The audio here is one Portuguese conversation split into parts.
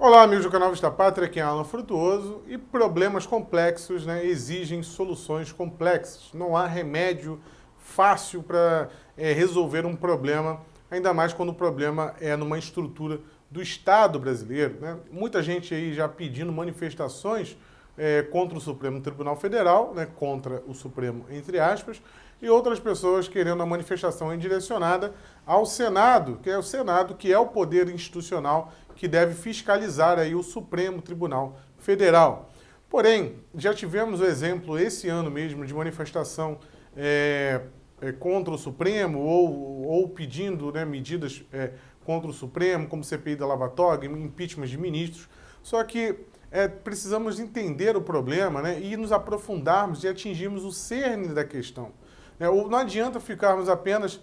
Olá, amigos do canal Vista Pátria, aqui é Alan Frutuoso e problemas complexos, exigem soluções complexas. Não há remédio fácil para resolver um problema, ainda mais quando o problema é numa estrutura do Estado brasileiro. Muita gente aí já pedindo manifestações contra o Supremo Tribunal Federal, contra o Supremo, entre aspas, e outras pessoas querendo a manifestação direcionada ao Senado, que é o poder institucional que deve fiscalizar aí o Supremo Tribunal Federal. Porém, já tivemos o exemplo esse ano mesmo de manifestação contra o Supremo ou pedindo medidas contra o Supremo, como CPI da Lava Toga, impeachment de ministros, só que precisamos entender o problema e nos aprofundarmos e atingirmos o cerne da questão. Não adianta ficarmos apenas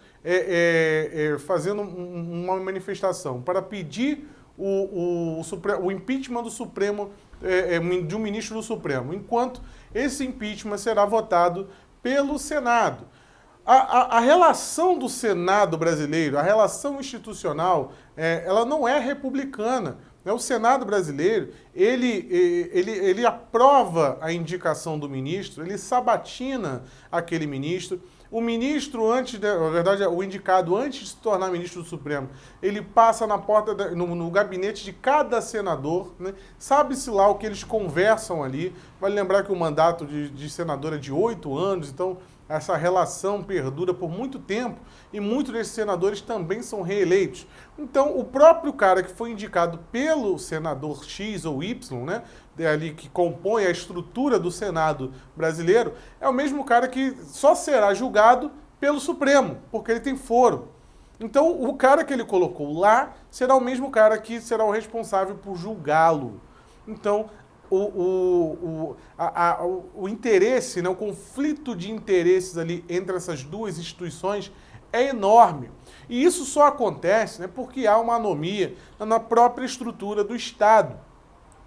fazendo uma manifestação para pedir o impeachment do Supremo, de um ministro do Supremo, enquanto esse impeachment será votado pelo Senado. A relação do Senado brasileiro, a relação institucional, ela não é republicana. O Senado brasileiro, ele aprova a indicação do ministro, ele sabatina aquele ministro. O ministro, na verdade, o indicado antes de se tornar ministro do Supremo, ele passa na porta, no gabinete de cada senador, sabe-se lá o que eles conversam ali. Vale lembrar que o mandato de senador é de 8 anos, então essa relação perdura por muito tempo e muitos desses senadores também são reeleitos. Então, o próprio cara que foi indicado pelo senador X ou Y, ali que compõe a estrutura do Senado brasileiro, é o mesmo cara que só será julgado pelo Supremo, porque ele tem foro. Então, o cara que ele colocou lá será o mesmo cara que será o responsável por julgá-lo. Então, o interesse, o conflito de interesses ali entre essas duas instituições é enorme. E isso só acontece porque há uma anomia na própria estrutura do Estado.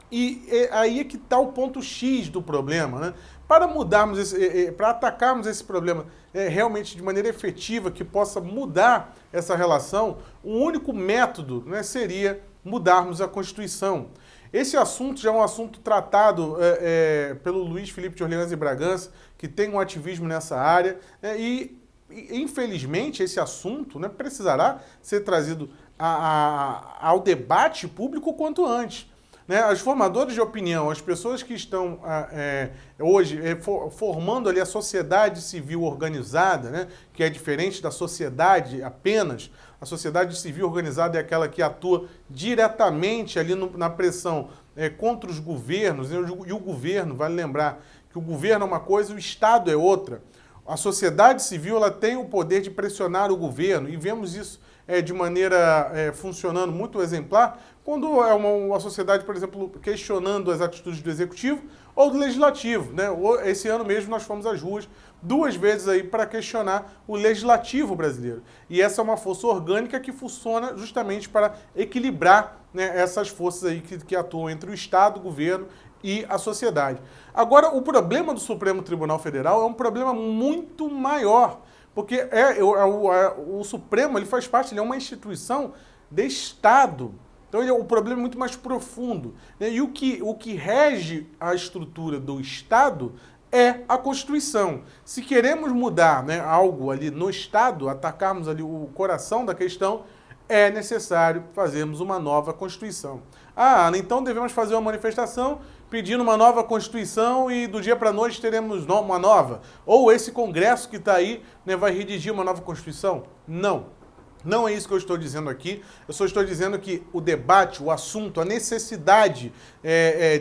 E aí é que está o ponto X do problema. Para mudarmos, para atacarmos esse problema realmente de maneira efetiva, que possa mudar essa relação, o único método seria mudarmos a Constituição. Esse assunto já é um assunto tratado pelo Luiz Felipe de Orleans e Bragança, que tem um ativismo nessa área, e infelizmente esse assunto precisará ser trazido ao debate público o quanto antes. Os formadores de opinião, as pessoas que estão hoje formando ali a sociedade civil organizada, que é diferente da sociedade apenas. A sociedade civil organizada é aquela que atua diretamente ali na pressão contra os governos, e o governo, vale lembrar que o governo é uma coisa e o Estado é outra. A sociedade civil ela tem o poder de pressionar o governo, e vemos isso de maneira funcionando muito exemplar, quando é uma sociedade, por exemplo, questionando as atitudes do Executivo ou do Legislativo. Esse ano mesmo nós fomos às ruas 2 vezes aí para questionar o Legislativo brasileiro. E essa é uma força orgânica que funciona justamente para equilibrar essas forças aí que atuam entre o Estado, o governo e a sociedade. Agora, o problema do Supremo Tribunal Federal é um problema muito maior, porque o Supremo ele faz parte, ele é uma instituição de Estado. Então o problema é muito mais profundo. E o que rege a estrutura do Estado é a Constituição. Se queremos mudar algo ali no Estado, atacarmos ali o coração da questão, é necessário fazermos uma nova Constituição. Então devemos fazer uma manifestação pedindo uma nova Constituição e do dia para a noite teremos uma nova? Ou esse Congresso que está aí vai redigir uma nova Constituição? Não. Não é isso que eu estou dizendo aqui. Eu só estou dizendo que o debate, o assunto, a necessidade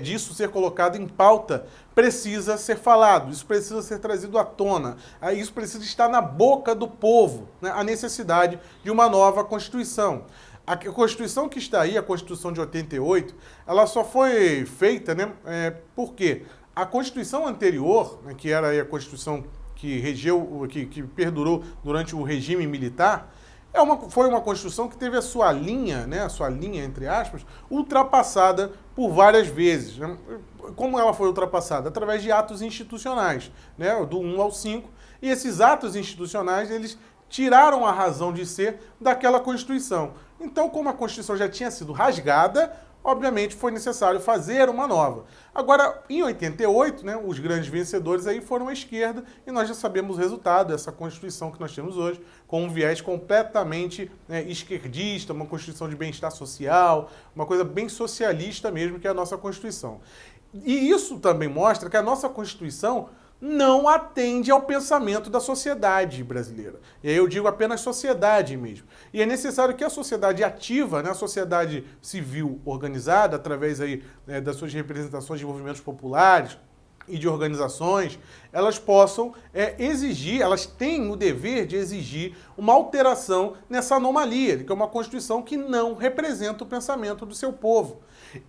disso ser colocado em pauta precisa ser falado, isso precisa ser trazido à tona, isso precisa estar na boca do povo, a necessidade de uma nova Constituição. A Constituição que está aí, a Constituição de 88, ela só foi feita, por quê? A Constituição anterior, que era a Constituição que regeu, que perdurou durante o regime militar, foi uma Constituição que teve a sua linha, entre aspas, ultrapassada por várias vezes. Como ela foi ultrapassada? Através de atos institucionais, do 1 ao 5, e esses atos institucionais, eles tiraram a razão de ser daquela Constituição. Então, como a Constituição já tinha sido rasgada, obviamente foi necessário fazer uma nova. Agora, em 88, né, os grandes vencedores aí foram a esquerda e nós já sabemos o resultado dessa Constituição que nós temos hoje, com um viés completamente esquerdista, uma Constituição de bem-estar social, uma coisa bem socialista mesmo, que é a nossa Constituição. E isso também mostra que a nossa Constituição não atende ao pensamento da sociedade brasileira. E aí eu digo apenas sociedade mesmo. E é necessário que a sociedade ativa, né, a sociedade civil organizada, através aí, das suas representações de movimentos populares e de organizações, elas possam exigir, elas têm o dever de exigir uma alteração nessa anomalia, que é uma Constituição que não representa o pensamento do seu povo.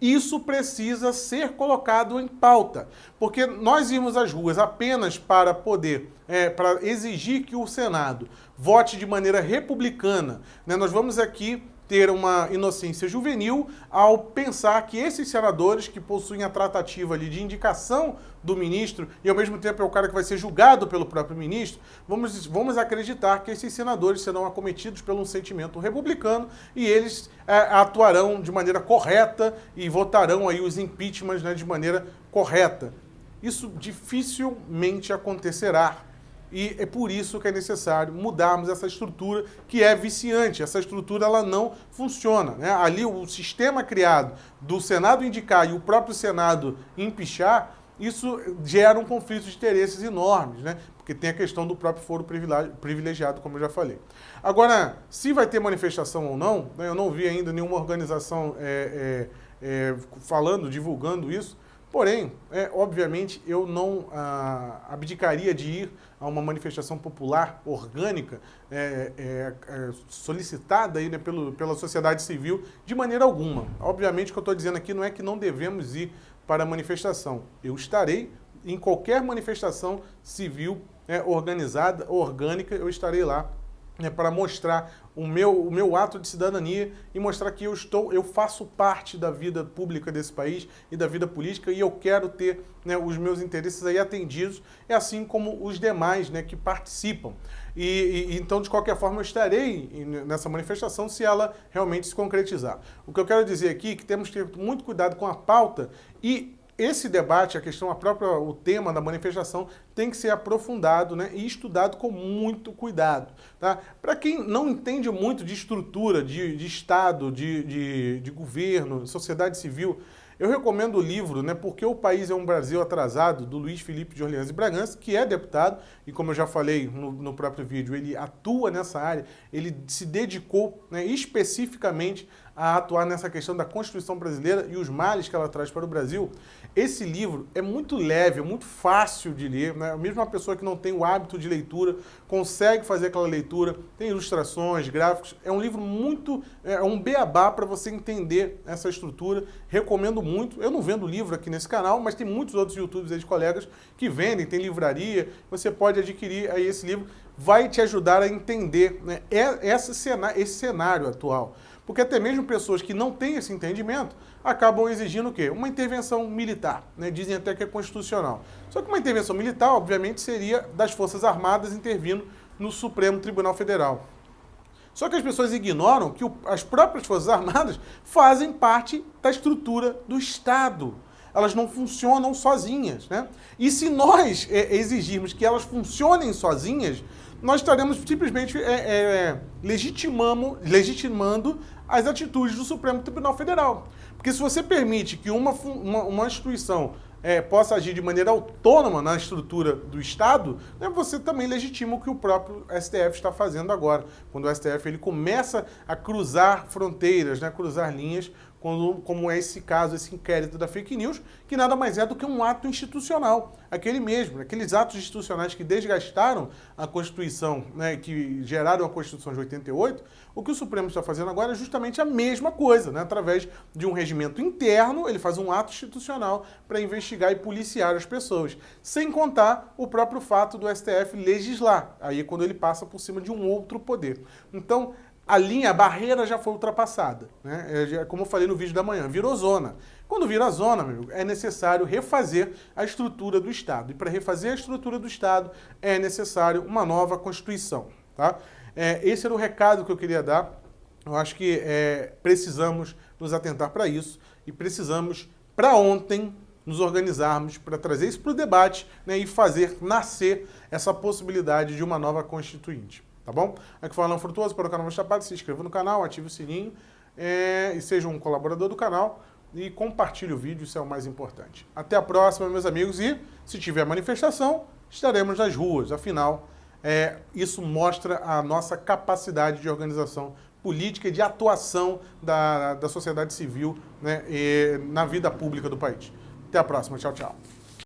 Isso precisa ser colocado em pauta, porque nós irmos às ruas apenas para poder, para exigir que o Senado vote de maneira republicana, né? Nós vamos aqui ter uma inocência juvenil ao pensar que esses senadores que possuem a tratativa ali de indicação do ministro e ao mesmo tempo é o cara que vai ser julgado pelo próprio ministro, vamos acreditar que esses senadores serão acometidos por um sentimento republicano e eles atuarão de maneira correta e votarão aí os impeachments, né, de maneira correta. Isso dificilmente acontecerá. E é por isso que é necessário mudarmos essa estrutura que é viciante. Essa estrutura ela não funciona, né? Ali o sistema criado do Senado indicar e o próprio Senado empichar, isso gera um conflito de interesses enormes, né? Porque tem a questão do próprio foro privilegiado, como eu já falei. Agora, se vai ter manifestação ou não, né, eu não vi ainda nenhuma organização falando, divulgando isso. Porém, obviamente, eu não abdicaria de ir a uma manifestação popular orgânica solicitada aí, né, pela sociedade civil de maneira alguma. Obviamente, o que eu estou dizendo aqui não é que não devemos ir para a manifestação. Eu estarei em qualquer manifestação civil organizada, orgânica, eu estarei lá para mostrar o meu ato de cidadania e mostrar que eu faço parte da vida pública desse país e da vida política e eu quero ter, né, os meus interesses aí atendidos, assim como os demais, né, que participam. Então, de qualquer forma, eu estarei nessa manifestação se ela realmente se concretizar. O que eu quero dizer aqui é que temos que ter muito cuidado com a pauta e esse debate, a questão, o tema da manifestação tem que ser aprofundado, né, e estudado com muito cuidado. Tá? Para quem não entende muito de estrutura, de Estado, de governo, sociedade civil, eu recomendo o livro, né, Porque o País é um Brasil Atrasado, do Luiz Felipe de Orleans e Bragança, que é deputado, e como eu já falei no próprio vídeo, ele atua nessa área, ele se dedicou, né, especificamente a atuar nessa questão da Constituição brasileira e os males que ela traz para o Brasil. Esse livro é muito leve, é muito fácil de ler, né? Mesmo uma pessoa que não tem o hábito de leitura consegue fazer aquela leitura, tem ilustrações, gráficos, é um livro muito, é um beabá para você entender essa estrutura, recomendo muito. Eu não vendo livro aqui nesse canal, mas tem muitos outros youtubers aí de colegas que vendem, tem livraria, você pode adquirir aí esse livro, vai te ajudar a entender, né, esse cenário atual. Porque até mesmo pessoas que não têm esse entendimento acabam exigindo o quê? Uma intervenção militar, né? Dizem até que é constitucional. Só que uma intervenção militar, obviamente, seria das Forças Armadas intervindo no Supremo Tribunal Federal. Só que as pessoas ignoram que as próprias Forças Armadas fazem parte da estrutura do Estado. Elas não funcionam sozinhas, né? E se nós exigirmos que elas funcionem sozinhas, nós estaremos simplesmente legitimando as atitudes do Supremo Tribunal Federal. Porque se você permite que uma instituição possa agir de maneira autônoma na estrutura do Estado, né, você também legitima o que o próprio STF está fazendo agora. Quando o STF ele começa a cruzar fronteiras, né, cruzar linhas, como é esse caso, esse inquérito da fake news, que nada mais é do que um ato institucional. Aquele mesmo, aqueles atos institucionais que desgastaram a Constituição, né, que geraram a Constituição de 88, o que o Supremo está fazendo agora é justamente a mesma coisa, né? Através de um regimento interno, ele faz um ato institucional para investigar e policiar as pessoas, sem contar o próprio fato do STF legislar, aí é quando ele passa por cima de um outro poder. Então, a barreira já foi ultrapassada, né? Como eu falei no vídeo da manhã, virou zona. Quando vira zona, meu amigo, é necessário refazer a estrutura do Estado. E para refazer a estrutura do Estado é necessário uma nova Constituição, tá? Esse era o recado que eu queria dar. Eu acho que precisamos nos atentar para isso. e precisamos, para ontem, nos organizarmos para trazer isso para o debate, né, e fazer nascer essa possibilidade de uma nova Constituinte. Tá bom? Aqui foi o Alan Frutuoso para o canal Chapado. Se inscreva no canal, ative o sininho e seja um colaborador do canal e compartilhe o vídeo, isso é o mais importante. Até a próxima, meus amigos, e se tiver manifestação, estaremos nas ruas. Afinal, isso mostra a nossa capacidade de organização política e de atuação da sociedade civil, né, na vida pública do país. Até a próxima. Tchau, tchau.